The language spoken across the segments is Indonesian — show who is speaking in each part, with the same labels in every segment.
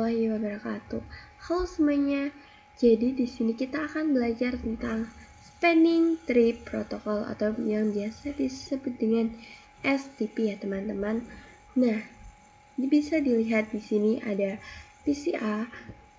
Speaker 1: warahmatullahi wabarakatuh. Halo semuanya. Jadi di sini kita akan belajar tentang Spanning Tree Protocol atau yang biasa disebut dengan STP ya teman-teman. Nah, bisa dilihat di sini ada PCA,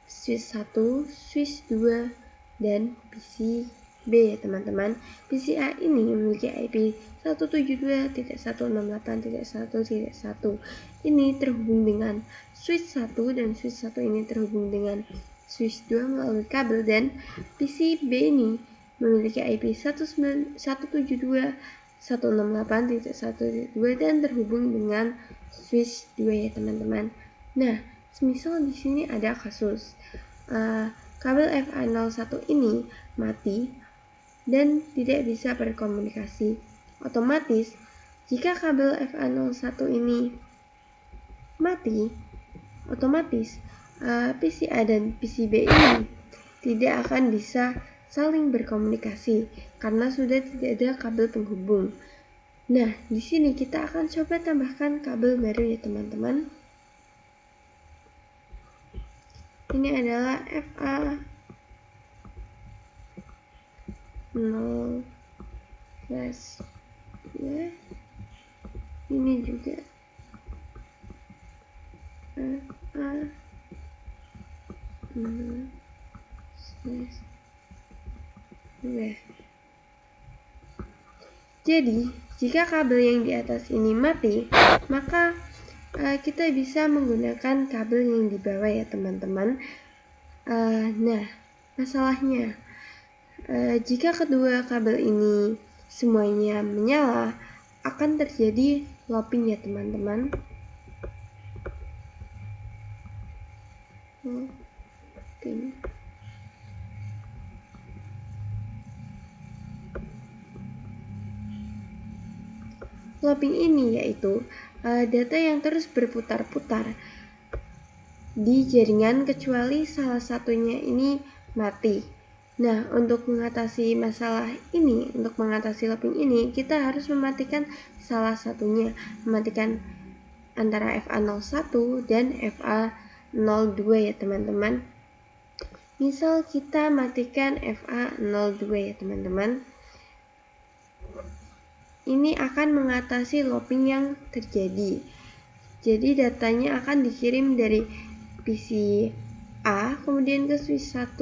Speaker 1: switch 1, switch 2, dan PCB ya teman-teman. PCA ini memiliki IP 172.168.1.1. Ini terhubung dengan switch 1 dan switch 1 ini terhubung dengan switch 2 melalui kabel, dan PCB ini memiliki IP 172.168.1.2 dan terhubung dengan switch 2 ya teman-teman. Nah, semisal di sini ada kasus kabel FA01 ini mati dan tidak bisa berkomunikasi. Otomatis, jika kabel FA01 ini mati, otomatis PCA dan PCB ini tidak akan bisa saling berkomunikasi karena sudah tidak ada kabel penghubung. Nah, di sini kita akan coba tambahkan kabel baru ya teman-teman. Ini adalah FA 0 plus ya. Ini juga FA 0 plus 2. Jadi, jika kabel yang di atas ini mati, maka kita bisa menggunakan kabel yang di bawah ya teman-teman. Nah, masalahnya jika kedua kabel ini semuanya menyala, akan terjadi looping ya teman-teman. Looping ini yaitu data yang terus berputar-putar di jaringan kecuali salah satunya ini mati. Nah, untuk mengatasi masalah ini, untuk mengatasi looping ini, kita harus mematikan salah satunya, mematikan antara FA01 dan FA02 ya teman-teman. Misal kita matikan FA02 ya teman-teman. Ini akan mengatasi looping yang terjadi. Jadi datanya akan dikirim dari PC A kemudian ke switch 1,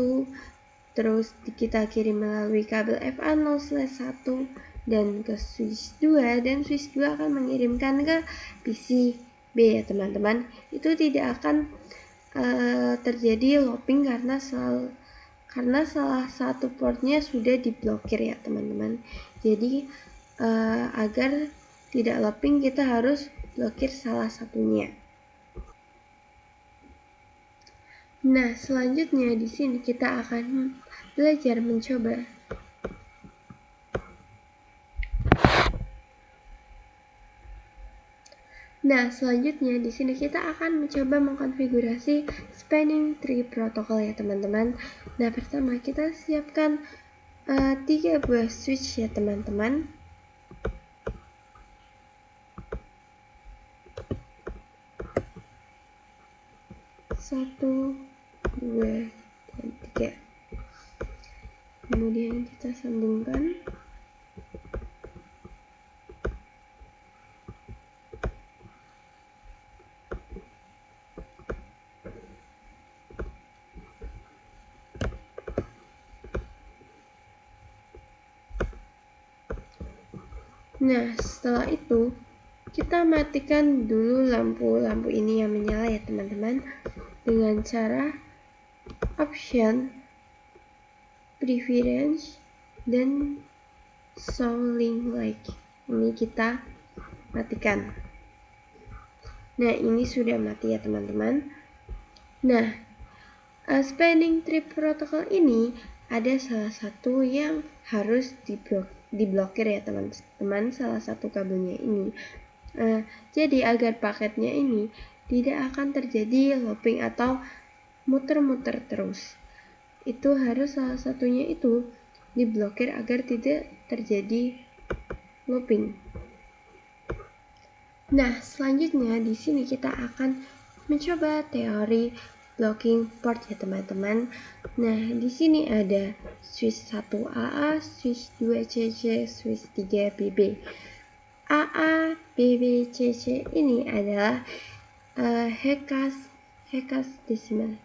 Speaker 1: terus kita kirim melalui kabel FA0/1 dan ke switch 2, dan switch 2 akan mengirimkan ke PC B ya teman-teman. Itu tidak akan terjadi looping karena salah satu portnya sudah diblokir ya teman-teman. Jadi agar tidak looping, kita harus blokir salah satunya. Nah, selanjutnya di sini kita akan belajar mencoba mengkonfigurasi Spanning Tree Protocol ya teman-teman. Nah, pertama kita siapkan 3 buah switch ya teman-teman. 1, 2, dan 3. Kemudian kita sambungkan. Nah, setelah itu kita matikan dulu lampu-lampu ini yang menyala ya teman-teman, dengan cara option, preference, dan show link light. Ini kita matikan. Nah, ini sudah mati ya teman-teman. Nah, Spanning Tree Protocol ini ada salah satu yang harus diblokir ya teman-teman, salah satu kabelnya ini. Jadi agar paketnya ini tidak akan terjadi looping atau muter-muter terus, itu harus salah satunya itu diblokir agar tidak terjadi looping. Nah, selanjutnya di sini kita akan mencoba teori blocking port ya teman-teman. Nah, di sini ada switch 1 AA, switch 2 CC, switch 3 BB. AA, BB, CC ini adalah hexadecimal.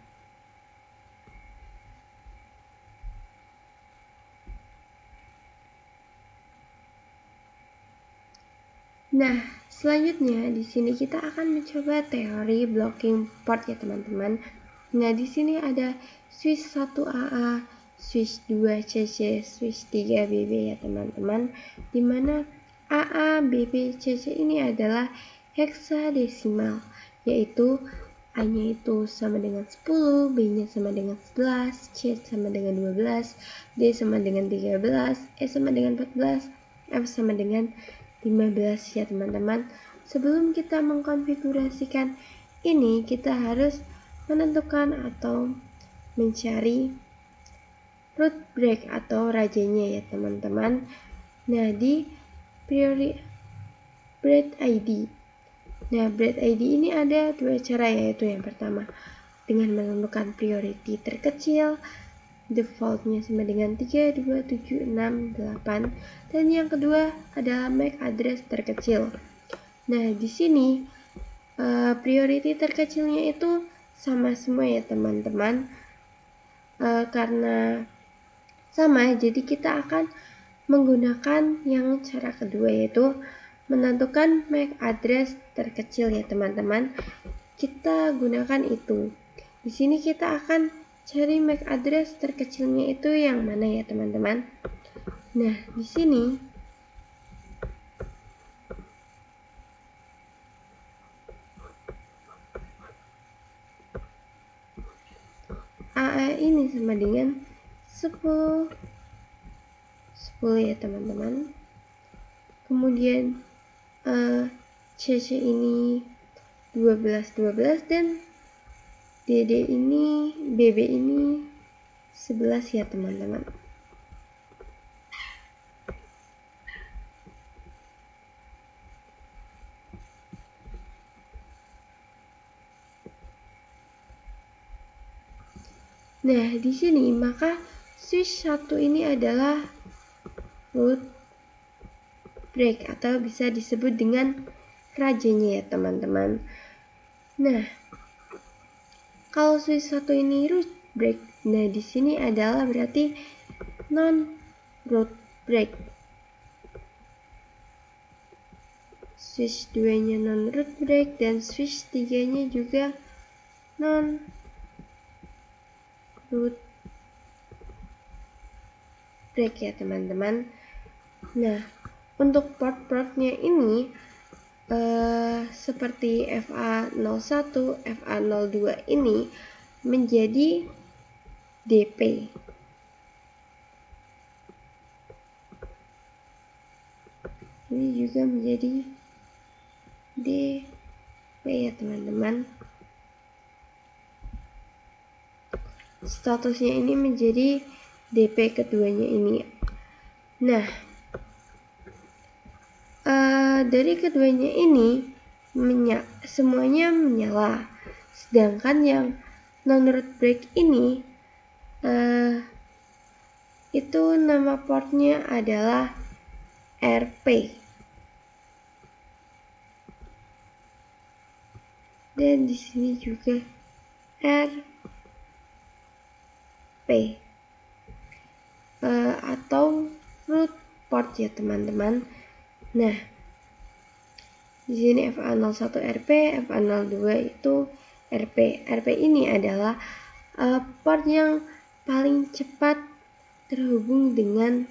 Speaker 1: Nah, selanjutnya di sini kita akan mencoba teori blocking port ya teman-teman. Nah, di sini ada switch 1 AA, switch 2 CC, switch 3 BB ya teman-teman. Dimana AA, BB, CC ini adalah hexadecimal, yaitu A-nya itu sama dengan 10, B-nya sama dengan 11, C sama dengan 12, D sama dengan 13, E sama dengan 14, F sama dengan 15 ya teman-teman. Sebelum kita mengkonfigurasikan ini, kita harus menentukan atau mencari root break atau rajanya ya teman-teman. Nah, di bread ID. Nah, bread ID ini ada dua cara, yaitu yang pertama dengan menentukan priority terkecil, defaultnya sama dengan 3, 2, 7, 6, 8, dan yang kedua adalah MAC address terkecil. Nah, di sini priority terkecilnya itu sama semua ya teman-teman. Karena sama, jadi kita akan menggunakan yang cara kedua, yaitu menentukan MAC address terkecil ya teman-teman. Kita gunakan itu. Di sini kita akan cari MAC address terkecilnya itu yang mana ya teman-teman. Nah, di sini AA ini sama dengan 10 ya teman-teman. Kemudian CC ini 12 dan BB ini 11 ya teman-teman. Nah, di sini maka switch 1 ini adalah root break atau bisa disebut dengan rajanya ya teman-teman. Nah, kalau switch 1 ini root break, nah di sini adalah berarti non root break. Switch 2-nya non root break dan switch 3-nya juga non root break ya teman-teman. Nah, untuk port-portnya ini seperti FA01, FA02 ini menjadi DP. Ini juga menjadi DP ya teman-teman. Statusnya ini menjadi DP keduanya ini. Nah, dari keduanya ini semuanya menyala, sedangkan yang non root break ini itu nama portnya adalah RP, dan di sini juga RP atau root port ya teman-teman. Nah, di sini FA01 RP, FA02 itu RP. RP ini adalah port yang paling cepat terhubung dengan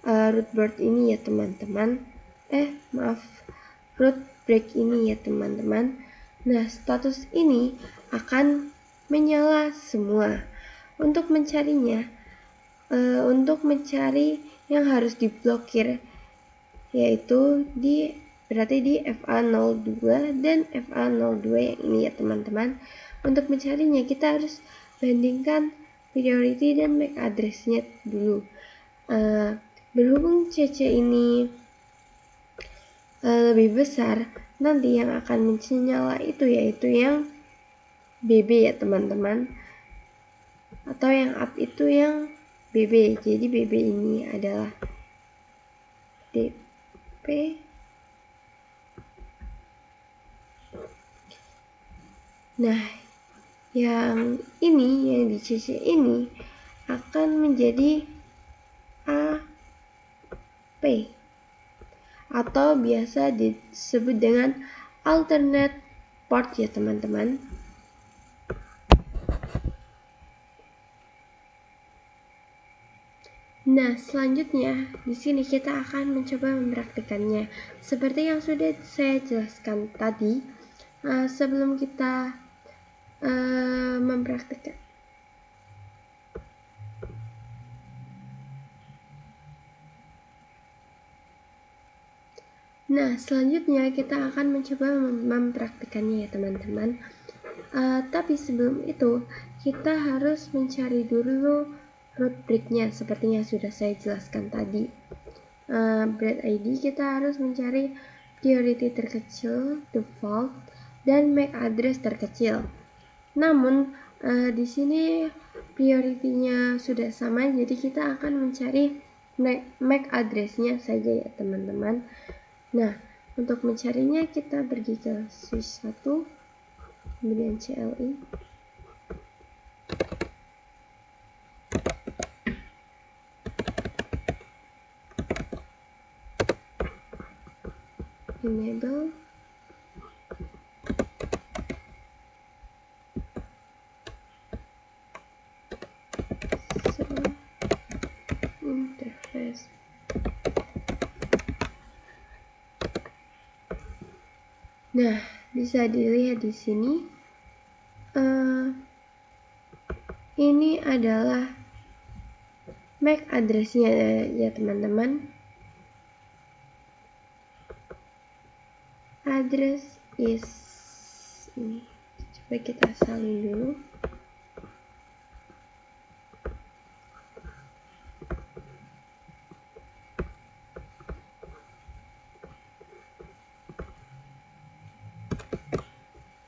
Speaker 1: root break ini ya teman-teman. Root break ini ya teman-teman. Nah, status ini akan menyala semua. Untuk mencarinya, untuk mencari yang harus diblokir, yaitu berarti di FA02 dan FA02 yang ini ya teman-teman. Untuk mencarinya kita harus bandingkan priority dan MAC address-nya dulu. Berhubung CC ini lebih besar, nanti yang akan menyala itu yaitu yang BB ya teman-teman, atau yang up itu yang BB. Jadi BB ini adalah DP. Nah, yang ini, yang di sisi ini akan menjadi AP atau biasa disebut dengan alternate port ya teman-teman. Nah, selanjutnya di sini kita akan mencoba mempraktikkannya. Seperti yang sudah saya jelaskan tadi, sebelum kita mempraktikkan. Nah, selanjutnya kita akan mencoba mempraktikkannya ya teman-teman. Tapi sebelum itu, kita harus mencari dulu root break-nya seperti yang sudah saya jelaskan tadi. Bread ID kita harus mencari priority terkecil, default, dan MAC address terkecil. Namun di sini priority-nya sudah sama, jadi kita akan mencari MAC address-nya saja ya teman-teman. Nah, untuk mencarinya kita pergi ke switch 1, kemudian CLI. Enable. Interface. Nah, bisa dilihat di sini. Ini adalah MAC address-nya ya teman-teman. Address is ini. Coba kita salin dulu.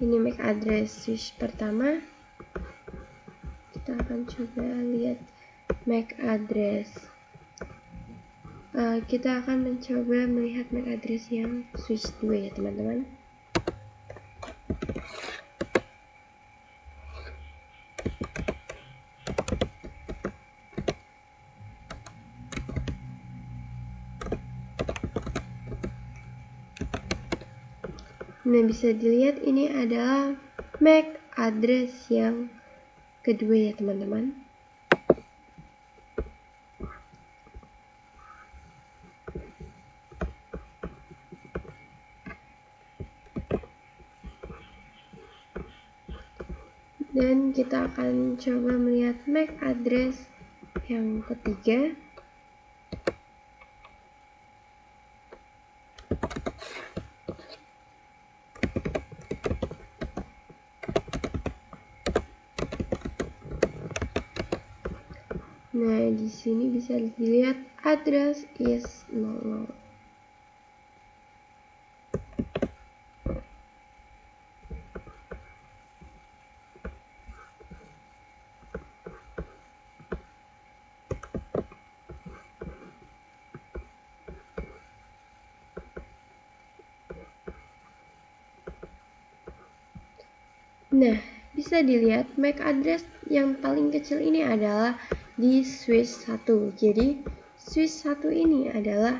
Speaker 1: Ini MAC address switch pertama. Kita akan coba lihat MAC address. Kita akan mencoba melihat MAC address yang switch 2 ya teman-teman. Nah, bisa dilihat ini adalah MAC address yang kedua ya teman-teman. Dan kita akan coba melihat MAC address yang ketiga. Nah, di sini bisa dilihat address is 00. Nah, bisa dilihat MAC address yang paling kecil ini adalah di switch 1. Jadi, switch 1 ini adalah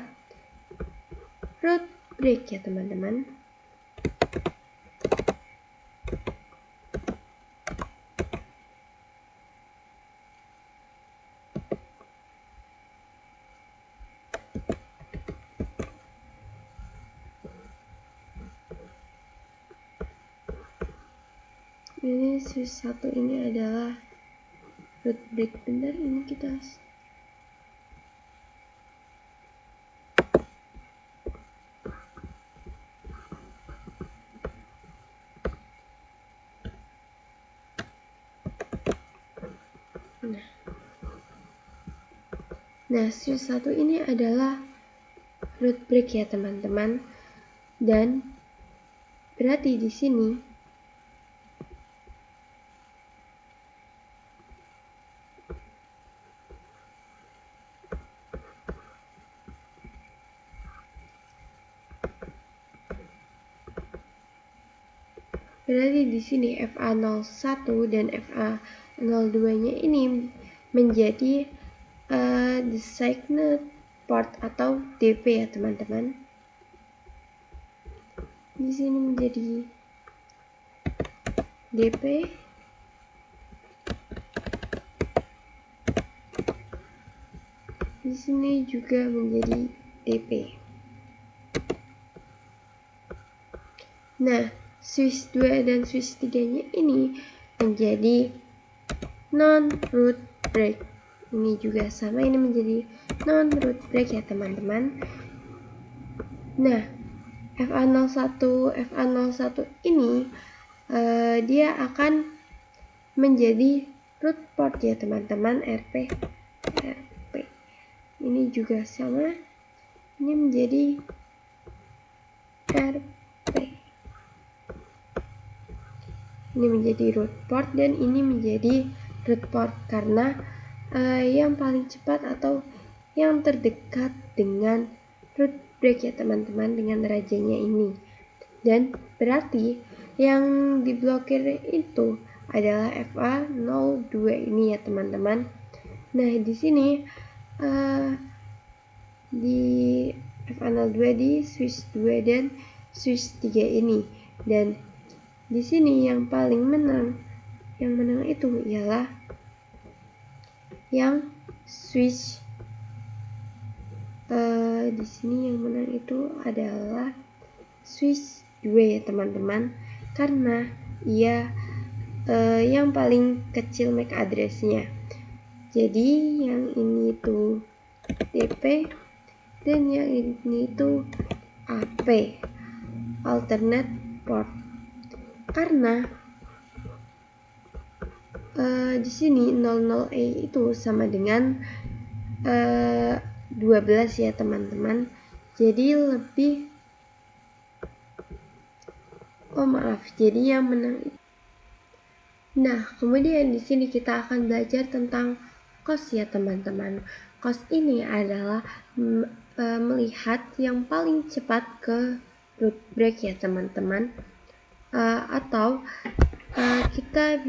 Speaker 1: root break ya teman-teman. Ini switch 1 ini adalah root break. Bentar, ini kita Nah, switch 1 ini adalah root break ya teman-teman. Dan berarti di sini Berarti di sini FA01 dan FA02-nya ini menjadi designated port atau DP ya teman-teman. Di sini menjadi DP. Di sini juga menjadi DP. Nah, switch 2 dan switch 3-nya ini menjadi non-root break. Ini juga sama, ini menjadi non-root break ya teman-teman. Nah, FA01 ini dia akan menjadi root port ya teman-teman, RP. Ini juga sama, ini menjadi RP. Ini menjadi root port dan ini menjadi root port karena yang paling cepat atau yang terdekat dengan root break ya teman-teman, dengan rajanya ini. Dan berarti yang diblokir itu adalah FA02 ini ya teman-teman. Nah, di sini di FA02 di switch 2 dan switch 3 ini, dan di sini yang paling menang itu ialah yang switch di sini yang menang itu adalah switch 2 ya teman-teman, karena ia yang paling kecil MAC address-nya. Jadi yang ini itu TP dan yang ini itu AP, alternate port. Karena di sini 00A itu sama dengan 12 ya teman-teman. Jadi lebih jadi yang menang. Nah, kemudian di sini kita akan belajar tentang cost ya teman-teman. Cost ini adalah melihat yang paling cepat ke root break ya teman-teman, atau kita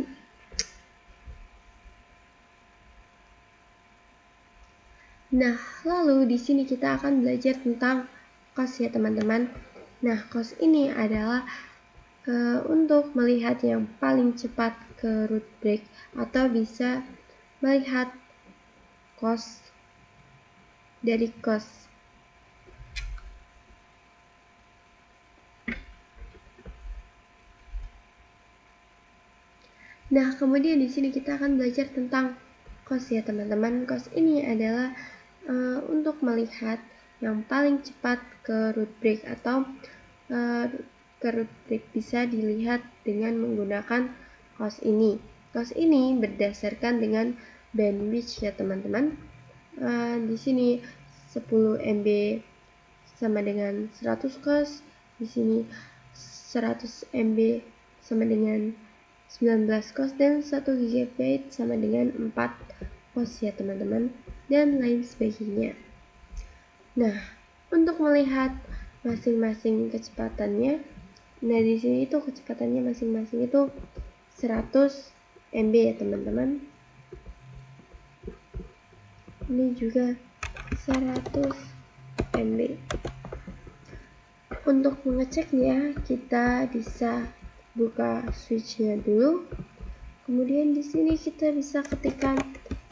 Speaker 1: Nah, lalu di sini kita akan belajar tentang cost ya teman-teman. Nah, cost ini adalah untuk melihat yang paling cepat ke root break, atau bisa melihat cost dari cost. Nah, kemudian di sini kita akan belajar tentang cost ya teman-teman. Cost ini adalah untuk melihat yang paling cepat ke root break, atau ke root break bisa dilihat dengan menggunakan cost ini. Cost ini berdasarkan dengan bandwidth ya teman-teman. Di sini 10 MB sama dengan 100 cost, di sini 100 MB sama dengan 19 cost, dan 1 GB sama dengan 4 cost ya teman-teman, dan lain sebagainya. Nah, untuk melihat masing-masing kecepatannya, nah di sini itu kecepatannya masing-masing itu 100 MB ya teman-teman. Ini juga 100 MB. Untuk mengeceknya, kita bisa buka switchnya dulu. Kemudian di sini kita bisa ketikkan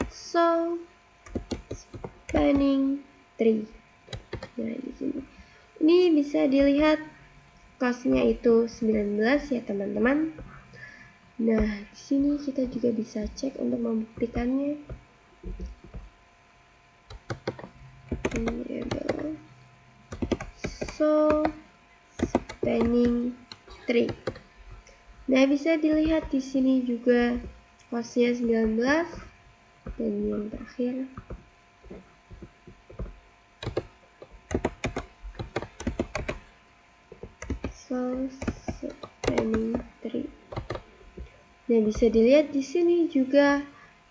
Speaker 1: show spanning tree. Nah, di sini ini bisa dilihat costnya itu 19 ya teman-teman. Nah, di sini kita juga bisa cek untuk membuktikannya. Ini adalah show spanning tree. Nah, bisa dilihat di sini juga costnya 19, dan yang terakhir show spanning tree. Nah, bisa dilihat di sini juga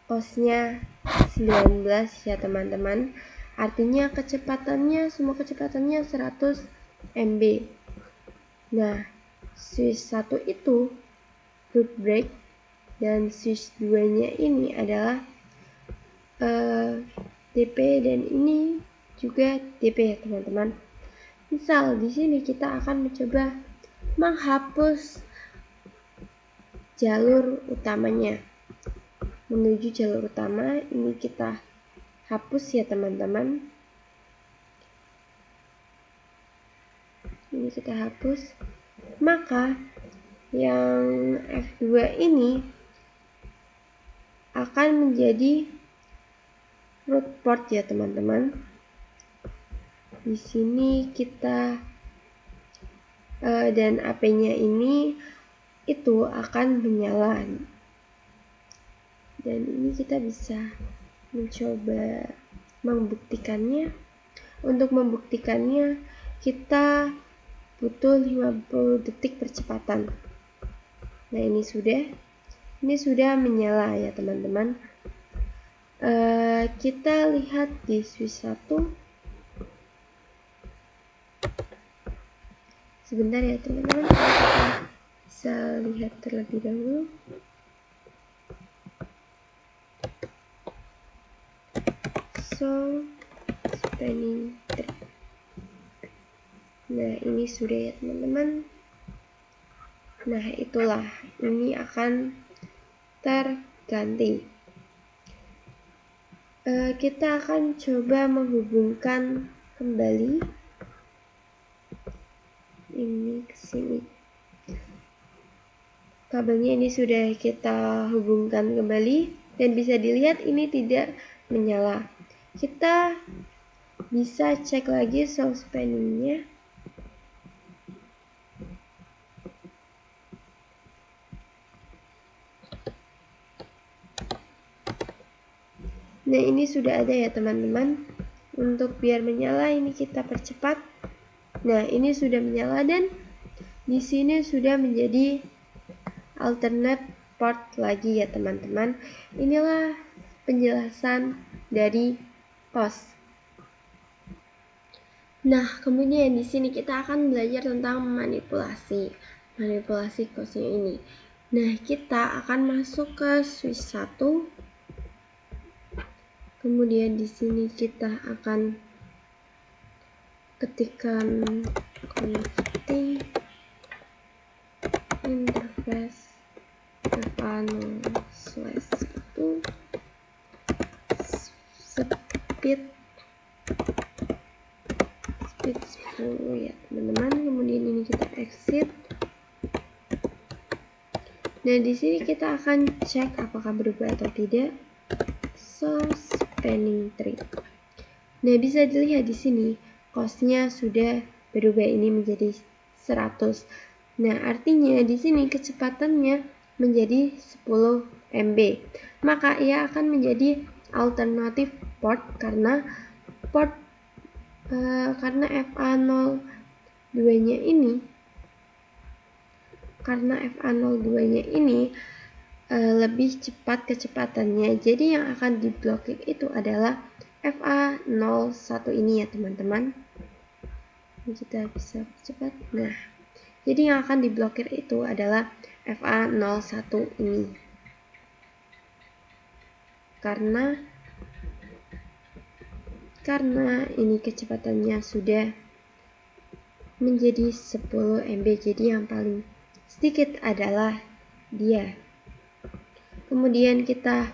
Speaker 1: costnya 19 ya teman-teman. Artinya semua kecepatannya 100 MB. Nah, switch 1 itu root break, dan switch 2-nya ini adalah DP, dan ini juga DP ya teman-teman. Misal di sini kita akan mencoba menghapus jalur utamanya. Menuju jalur utama, ini kita hapus ya teman-teman. Ini kita hapus. Maka yang F2 ini akan menjadi root port ya teman-teman. Di sini kita dan AP-nya ini itu akan menyala. Dan ini kita bisa mencoba membuktikannya. Untuk membuktikannya kita butuh 50 detik percepatan. Nah, ini sudah menyala ya teman-teman. Kita lihat di switch 1. Sebentar ya teman-teman, kita bisa lihat terlebih dahulu. So, spanning tree. Nah, ini sudah ya teman-teman. Nah, itulah, ini akan terganti. Kita akan coba menghubungkan kembali ini ke sini. Kabelnya ini sudah kita hubungkan kembali dan bisa dilihat ini tidak menyala. Kita bisa cek lagi source spanningnya. Nah, ini sudah ada ya teman-teman. Untuk biar menyala ini kita percepat. Nah, ini sudah menyala dan di sini sudah menjadi alternate port lagi ya teman-teman. Inilah penjelasan dari COS. Nah, kemudian di sini kita akan belajar tentang manipulasi COS-nya ini. Nah, kita akan masuk ke switch 1. Kemudian di sini kita akan ketikkan connecting interface FA0/1 speed 10 ya teman-teman. Kemudian ini kita exit. Nah, di sini kita akan cek apakah berubah atau tidak. Source spanning tree. Nah, bisa dilihat di sini COS-nya sudah berubah ini menjadi 100. Nah, artinya di sini kecepatannya menjadi 10 MB. Maka ia akan menjadi alternatif port karena FA02-nya ini lebih cepat kecepatannya. Jadi yang akan diblokir itu adalah FA01 ini ya teman-teman. Ini kita bisa cepat. Nah, jadi yang akan diblokir itu adalah FA01 ini. Karena ini kecepatannya sudah menjadi 10 MB. Jadi yang paling sedikit adalah dia. Kemudian kita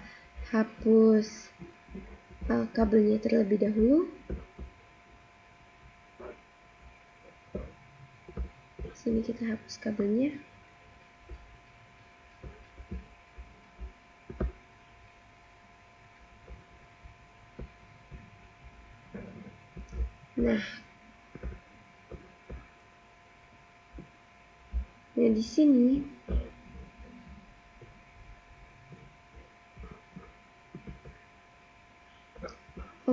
Speaker 1: hapus kabelnya terlebih dahulu. Sini kita hapus kabelnya. Nah, di sini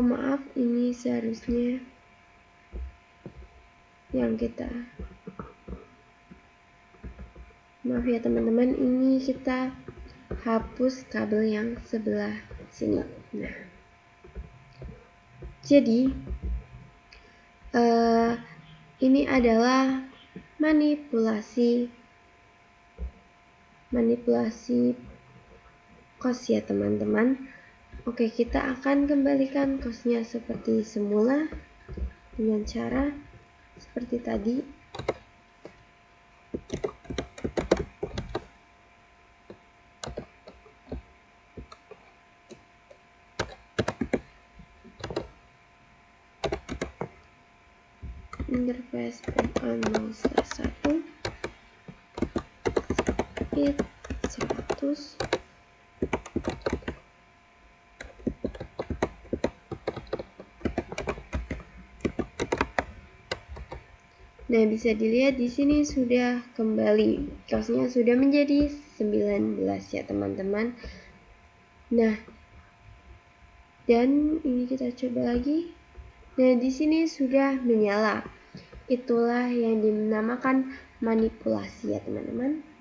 Speaker 1: maaf, ini seharusnya yang kita maaf ya teman-teman, ini kita hapus kabel yang sebelah sini. Nah, jadi ini adalah manipulasi manipulasi cost ya teman-teman. Oke, kita akan kembalikan costnya seperti semula dengan cara seperti tadi. Interface MA0/1 speed 100. Nah, bisa dilihat di sini sudah kembali. Costnya sudah menjadi 19 ya teman-teman. Nah, dan ini kita coba lagi. Nah, di sini sudah menyala. Itulah yang dinamakan manipulasi ya teman-teman.